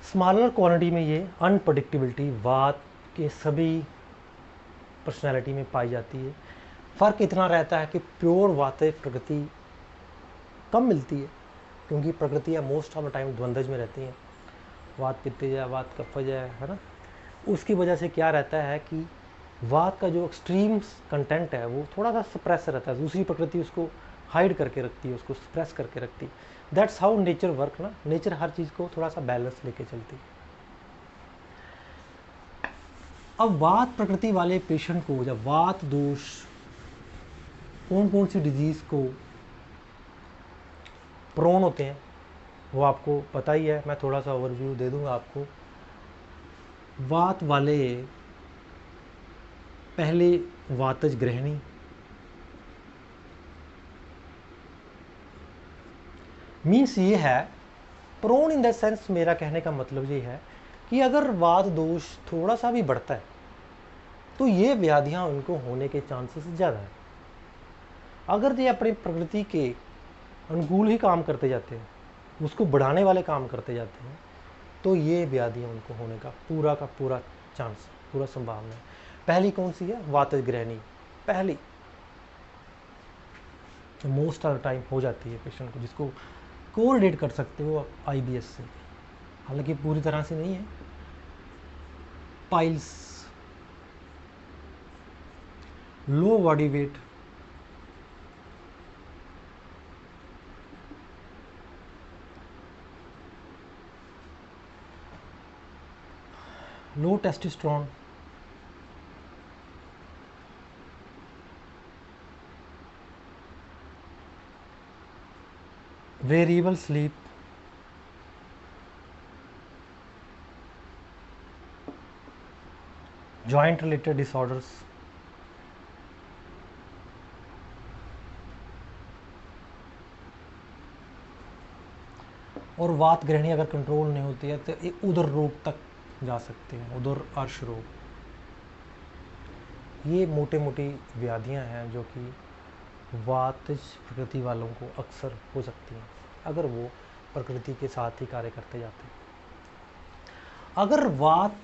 स्मॉलर क्वांटिटी में ये अनप्रडिक्टेबिलिटी वात के सभी पर्सनैलिटी में पाई जाती है। फ़र्क इतना रहता है कि प्योर वात प्रकृति कम मिलती है, क्योंकि प्रकृतियाँ मोस्ट ऑफ द टाइम द्वंद्वज में रहती हैं, वात पित्तज है, वात कफज है ना। उसकी वजह से क्या रहता है कि वात का जो एक्सट्रीम कंटेंट है वो थोड़ा सा सप्रेस रहता है, दूसरी प्रकृति उसको हाइड करके रखती है, उसको सप्रेस करके रखती है। दैट्स हाउ नेचर वर्क ना, नेचर हर चीज़ को थोड़ा सा बैलेंस लेके चलती है। अब वात प्रकृति वाले पेशेंट को जब वात दोष कौन कौन सी डिजीज़ को प्रोन होते हैं वो आपको पता ही है, मैं थोड़ा सा ओवरव्यू दे दूंगा आपको। वात वाले पहले वातज ग्रहणी, मीन्स ये है, प्रोन इन द सेंस मेरा कहने का मतलब ये है कि अगर वात दोष थोड़ा सा भी बढ़ता है तो ये व्याधियां उनको होने के चांसेस ज़्यादा है। अगर ये अपनी प्रकृति के अनुकूल ही काम करते जाते हैं, उसको बढ़ाने वाले काम करते जाते हैं, तो ये व्याधियां उनको होने का पूरा चांस, पूरा संभावना है। पहली कौन सी है? वातज ग्रहणी, पहली मोस्ट ऑफ द टाइम हो जाती है पेशेंट को, जिसको कोरिलेट कर सकते हो आईबीएस से, हालांकि पूरी तरह से नहीं है। Piles, low body weight, low testosterone, variable sleep, joint related disorders, और वात ग्रहणी अगर कंट्रोल नहीं होती है तो ये उदर रोग तक जा सकते हैं, उदर अर्श रोग। ये मोटे मोटी व्याधियां हैं जो कि वातज प्रकृति वालों को अक्सर हो सकती हैं अगर वो प्रकृति के साथ ही कार्य करते जाते हैं। अगर वात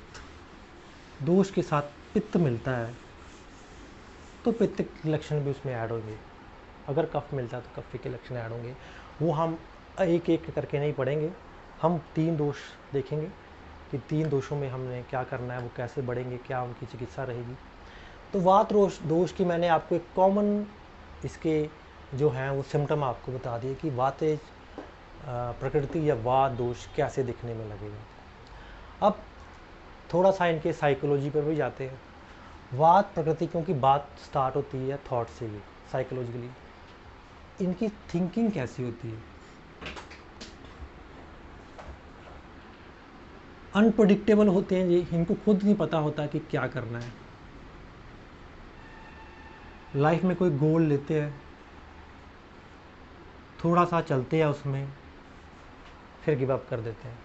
दोष के साथ पित्त मिलता है तो पित्त के लक्षण भी उसमें ऐड होंगे, अगर कफ मिलता है तो कफ के लक्षण ऐड होंगे। वो हम एक एक करके नहीं पढ़ेंगे, हम 3 दोष देखेंगे, कि 3 दोषों में हमने क्या करना है, वो कैसे बढ़ेंगे, क्या उनकी चिकित्सा रहेगी। तो वात दोष की मैंने आपको एक कॉमन इसके जो हैं वो सिम्टम आपको बता दिए कि वातेज प्रकृति या वात दोष कैसे दिखने में लगेगा। अब थोड़ा सा इनके साइकोलॉजी पर भी जाते हैं। वात प्रकृति, क्योंकि बात स्टार्ट होती है थॉट से ही, साइकोलॉजिकली इनकी थिंकिंग कैसी होती है, अनप्रडिक्टेबल होते हैं ये, इनको खुद नहीं पता होता कि क्या करना है। लाइफ में कोई गोल लेते हैं, थोड़ा सा चलते हैं उसमें, फिर गिव अप कर देते हैं।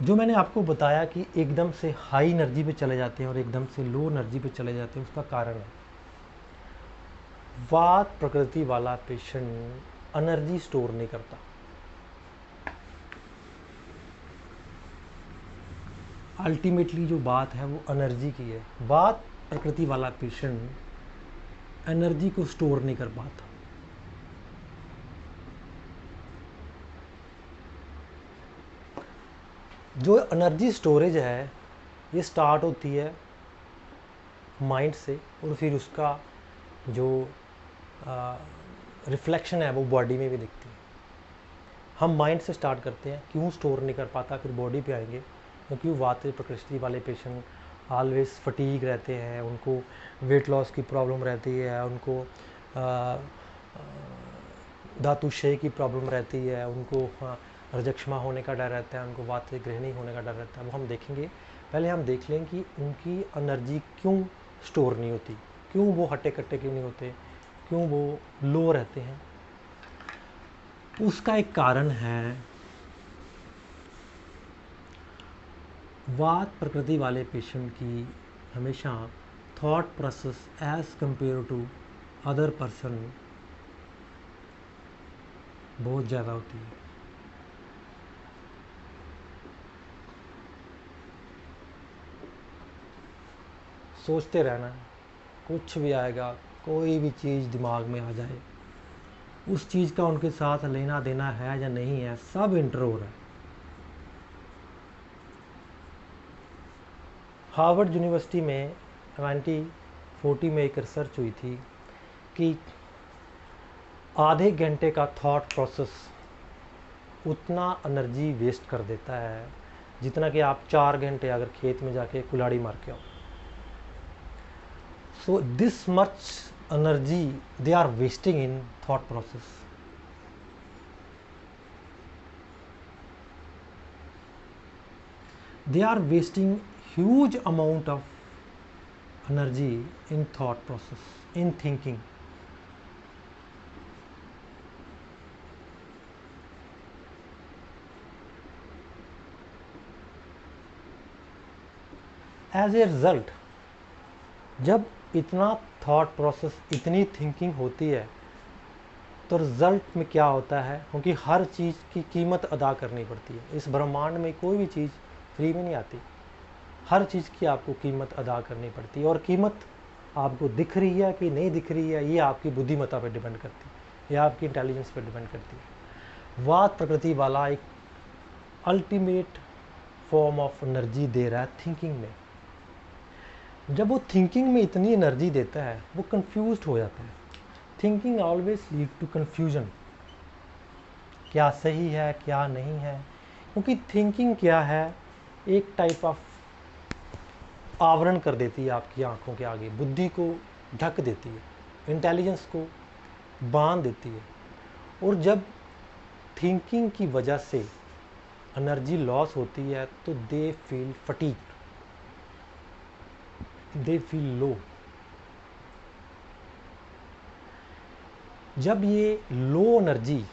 जो मैंने आपको बताया कि एकदम से हाई एनर्जी पे चले जाते हैं और एकदम से लो एनर्जी पे चले जाते हैं, उसका कारण है वात प्रकृति वाला पेशेंट एनर्जी स्टोर नहीं करता। अल्टीमेटली जो बात है वो एनर्जी की है। वात प्रकृति वाला पेशेंट एनर्जी को स्टोर नहीं कर पाता। जो एनर्जी स्टोरेज है ये स्टार्ट होती है माइंड से और फिर उसका जो रिफ्लेक्शन है वो बॉडी में भी दिखती है। हम माइंड से स्टार्ट करते हैं, क्यों स्टोर नहीं कर पाता, फिर बॉडी पे आएंगे। क्योंकि वात प्रकृति वाले पेशेंट ऑलवेज फटीग रहते हैं, उनको वेट लॉस की प्रॉब्लम रहती है, उनको धातु क्षय की प्रॉब्लम रहती है, उनको रजक्षमा होने का डर रहता है, उनको वात गृहिणी होने का डर रहता है। वो हम देखेंगे। पहले हम देख लें कि उनकी एनर्जी क्यों स्टोर नहीं होती, क्यों वो हट्टे कट्टे क्यों नहीं होते, क्यों वो लो रहते हैं। उसका एक कारण है वात प्रकृति वाले पेशेंट की हमेशा thought process as compare to other person बहुत ज़्यादा होती है। सोचते रहना है, कुछ भी आएगा, कोई भी चीज़ दिमाग में आ जाए, उस चीज़ का उनके साथ लेना देना है या नहीं है, सब इंटर हो रहा है। हार्वर्ड यूनिवर्सिटी में 1940 में एक रिसर्च हुई थी कि आधे घंटे का थॉट प्रोसेस उतना एनर्जी वेस्ट कर देता है जितना कि आप 4 घंटे अगर खेत में जाके कुल्हाड़ी मार के आओ। So this much energy they are wasting in thought process. They are wasting huge amount of energy in thought process, in thinking. As a result, जब इतना थॉट प्रोसेस, इतनी थिंकिंग होती है, तो रिजल्ट में क्या होता है, क्योंकि हर चीज़ की कीमत अदा करनी पड़ती है। इस ब्रह्मांड में कोई भी चीज़ फ्री में नहीं आती, हर चीज़ की आपको कीमत अदा करनी पड़ती है। और कीमत आपको दिख रही है कि नहीं दिख रही है, ये आपकी बुद्धिमत्ता पर डिपेंड करती है, या आपकी इंटेलिजेंस पर डिपेंड करती है। वात प्रकृति वाला एक अल्टीमेट फॉर्म ऑफ एनर्जी दे रहा है थिंकिंग में। जब वो थिंकिंग में इतनी एनर्जी देता है, वो कंफ्यूज्ड हो जाता है। Thinking always lead to confusion, क्या सही है क्या नहीं है। क्योंकि थिंकिंग क्या है, एक टाइप ऑफ आवरण कर देती है आपकी आंखों के आगे, बुद्धि को ढक देती है, इंटेलिजेंस को बांध देती है। और जब थिंकिंग की वजह से एनर्जी लॉस होती है तो they feel fatigue, they feel low. जब ये लो एनर्जी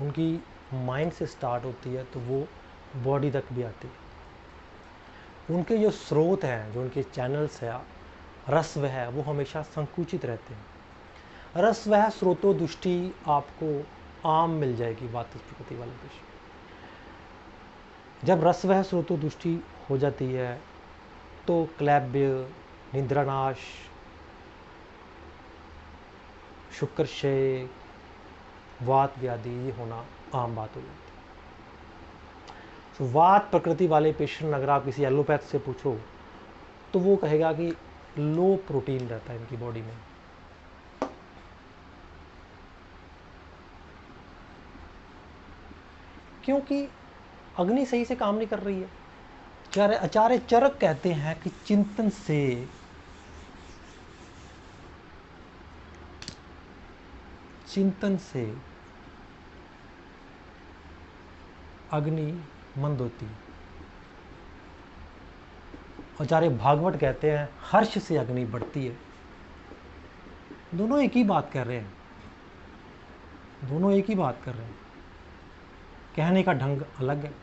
उनकी माइंड से स्टार्ट होती है तो वो बॉडी तक भी आती है। उनके जो स्रोत हैं, जो उनके चैनल्स हैं, रस्व है, वो हमेशा संकुचित रहते हैं। रस्व है स्रोतो दृष्टि आपको आम मिल जाएगी वात प्रकृति वाले पेश। जब रस्व है स्रोतो दृष्टि हो जाती है तो क्लैब्य, निद्रानाश, शुक्रक्षय, वात व्याधि ये होना आम बात हो जाती है। तो वात प्रकृति वाले पेशेंट अगर आप किसी एलोपैथ से पूछो तो वो कहेगा कि लो प्रोटीन रहता है इनकी बॉडी में। क्योंकि अग्नि सही से काम नहीं कर रही है। आचार्य चरक कहते हैं कि चिंतन से अग्नि मंद होती है। आचार्य भागवत कहते हैं हर्ष से अग्नि बढ़ती है। दोनों एक ही बात कर रहे हैं, दोनों एक ही बात कर रहे हैं, कहने का ढंग अलग है,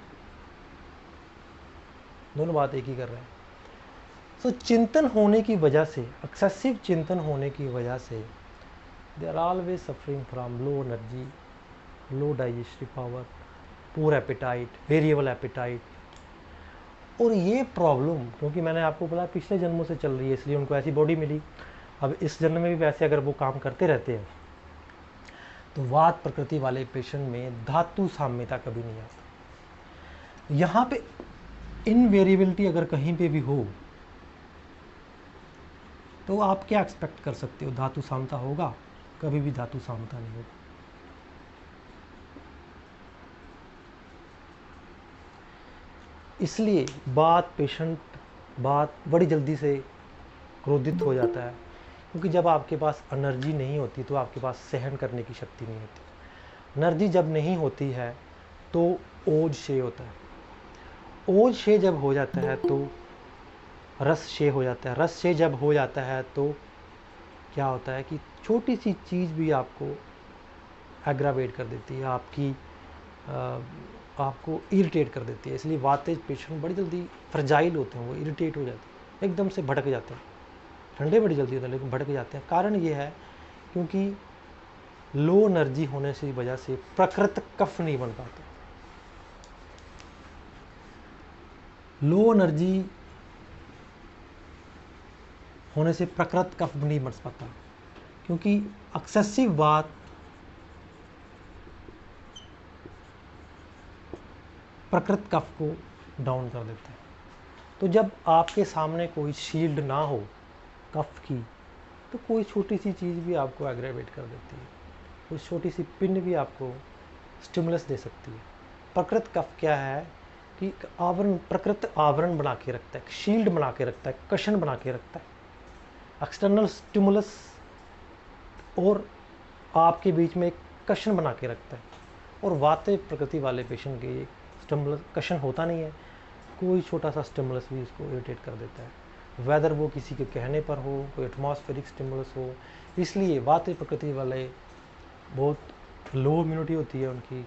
दोनों बात एक ही कर रहे हैं। तो चिंतन होने की वजह से, एक्सेसिव चिंतन होने की वजह से they are always suffering from low energy, low digestive power, poor appetite, variable appetite. और ये प्रॉब्लम क्योंकि मैंने आपको बोला पिछले जन्मों से चल रही है, इसलिए उनको ऐसी बॉडी मिली। अब इस जन्म में भी वैसे अगर वो काम करते रहते हैं तो वात प्रकृति वाले पेशेंट में धातु साम्यता कभी नहीं आता। यहाँ पे इनवेरिएबिलिटी अगर कहीं पे भी हो तो आप क्या एक्सपेक्ट कर सकते हो? धातु सामता होगा? कभी भी धातु सामता नहीं होगा। इसलिए बात बड़ी जल्दी से क्रोधित हो जाता है, क्योंकि जब आपके पास एनर्जी नहीं होती तो आपके पास सहन करने की शक्ति नहीं होती। एनर्जी जब नहीं होती है तो ओज क्षय होता है। ओज क्षय जब हो जाता है तो रस क्षय हो जाता है। रस क्षय जब हो जाता है तो क्या होता है कि छोटी सी चीज़ भी आपको एग्रावेट कर देती है, आपको इरिटेट कर देती है। इसलिए वातेज पेशेंट बड़ी जल्दी फ्रजाइल होते हैं, वो इरिटेट हो जाते हैं, एकदम से भड़क जाते हैं। ठंडे बड़ी जल्दी होते हैं लेकिन भड़क जाते हैं। कारण ये है क्योंकि लो एनर्जी होने की वजह से प्रकृत कफ नहीं बन पाता। लो एनर्जी होने से प्रकृत कफ नहीं बन पाता, क्योंकि एक्सेसिव वात प्रकृत कफ को डाउन कर देता है। तो जब आपके सामने कोई शील्ड ना हो कफ की तो कोई छोटी सी चीज़ भी आपको एग्रेवेट कर देती है, कोई छोटी सी पिन भी आपको स्टिमुलस दे सकती है। प्रकृत कफ क्या है कि प्रकृत आवरण बना के रखता है, शील्ड बना के रखता है, कशन बना के रखता है। एक्सटर्नल स्टिमुलस और आपके बीच में एक कशन बना के रखता है। और वाते प्रकृति वाले पेशेंट के स्टिमुलस कशन होता नहीं है, कोई छोटा सा स्टिमुलस भी उसको इरिटेट कर देता है, वेदर वो किसी के कहने पर हो, कोई एटमॉस्फेरिक स्टिमुलस हो। इसलिए वाते प्रकृति वाले बहुत लो इम्यूनिटी होती है उनकी,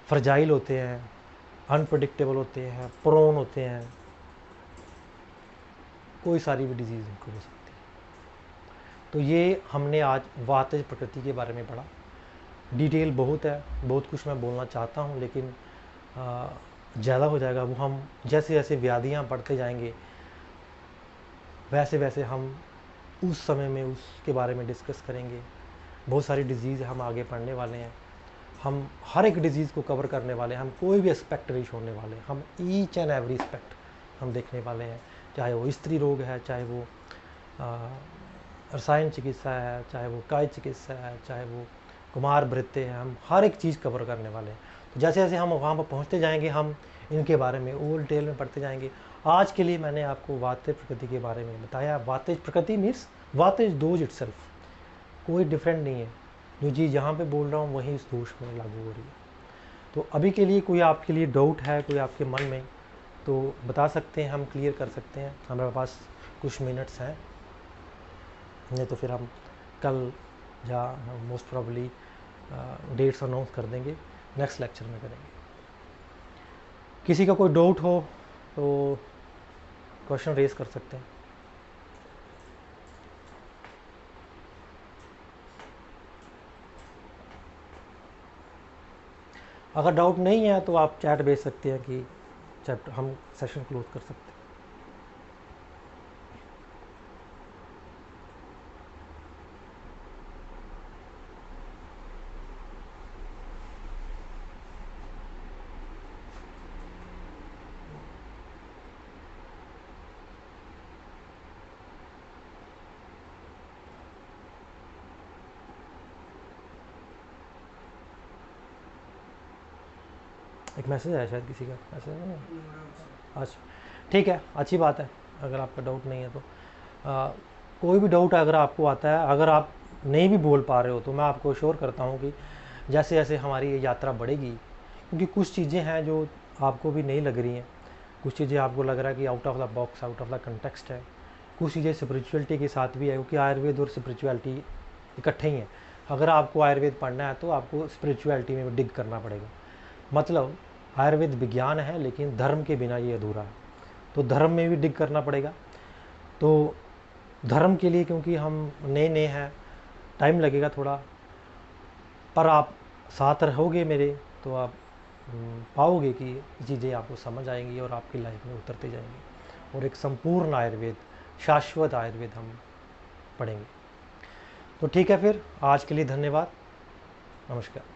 फ्रजाइल होते हैं, अनप्रडिक्टेबल होते हैं, प्रोन होते हैं, कोई सारी भी डिजीज़ इनको हो सकती है। तो ये हमने आज वातेज प्रकृति के बारे में पढ़ा। डिटेल बहुत है, बहुत कुछ मैं बोलना चाहता हूँ लेकिन ज़्यादा हो जाएगा। वो हम जैसे जैसे व्याधियाँ बढ़ते जाएंगे वैसे वैसे हम उस समय में उसके बारे में डिस्कस करेंगे। बहुत सारी डिजीज़ हम आगे पढ़ने वाले हैं, हम हर एक डिजीज़ को कवर करने वाले हैं, हम कोई भी एस्पेक्ट नहीं छोड़ने वाले, हम ईच एंड एवरी एस्पेक्ट हम देखने वाले हैं। चाहे वो स्त्री रोग है, चाहे वो रसायन चिकित्सा है, चाहे वो काय चिकित्सा है, चाहे वो कुमार वृत्ति है, हम हर एक चीज़ कवर करने वाले हैं। तो जैसे जैसे हम वहाँ पर पहुँचते जाएंगे हम इनके बारे में और डिटेल में पढ़ते जाएंगे। आज के लिए मैंने आपको वातेज प्रकृति के बारे में बताया। वातेज प्रकृति मीन्स वातेज दोष इटसेल्फ, कोई डिफरेंट नहीं है। जो चीज़ यहाँ पे बोल रहा हूँ वही इस दोष में लागू हो रही है। तो अभी के लिए कोई आपके लिए डाउट है कोई आपके मन में तो बता सकते हैं, हम क्लियर कर सकते हैं। हमारे पास कुछ मिनट्स हैं, नहीं तो फिर हम कल या मोस्ट प्रॉब्ली डेट्स अनाउंस कर देंगे, नेक्स्ट लेक्चर में करेंगे। किसी का कोई डाउट हो तो क्वेश्चन रेज कर सकते हैं। अगर डाउट नहीं है तो आप चैट भेज सकते हैं कि चैप्टर हम सेशन क्लोज कर सकते हैं। एक मैसेज आया शायद किसी का, मैसेज नहीं? अच्छा ठीक है, अच्छी बात है। अगर आपका डाउट नहीं है तो कोई भी डाउट अगर आपको आता है, अगर आप नहीं भी बोल पा रहे हो, तो मैं आपको श्योर करता हूँ कि जैसे जैसे हमारी ये यात्रा बढ़ेगी, क्योंकि कुछ चीज़ें हैं जो आपको भी नहीं लग रही हैं, कुछ चीज़ें आपको लग रहा है कि out of the box, out of the context है, कुछ चीज़ें स्पिरिचुअलिटी के साथ भी है, क्योंकि आयुर्वेद और स्पिरिचुअलिटी इकट्ठे ही हैं। अगर आपको आयुर्वेद पढ़ना है तो आपको स्पिरिचुअलिटी में डिग करना पड़ेगा। मतलब आयुर्वेद विज्ञान है, लेकिन धर्म के बिना ये अधूरा है, तो धर्म में भी डिग करना पड़ेगा। तो धर्म के लिए, क्योंकि हम नए नए हैं, टाइम लगेगा थोड़ा, पर आप साथ रहोगे मेरे तो आप पाओगे कि चीज़ें आपको समझ आएंगी और आपकी लाइफ में उतरते जाएंगी, और एक संपूर्ण आयुर्वेद, शाश्वत आयुर्वेद हम पढ़ेंगे। तो ठीक है, फिर आज के लिए धन्यवाद, नमस्कार।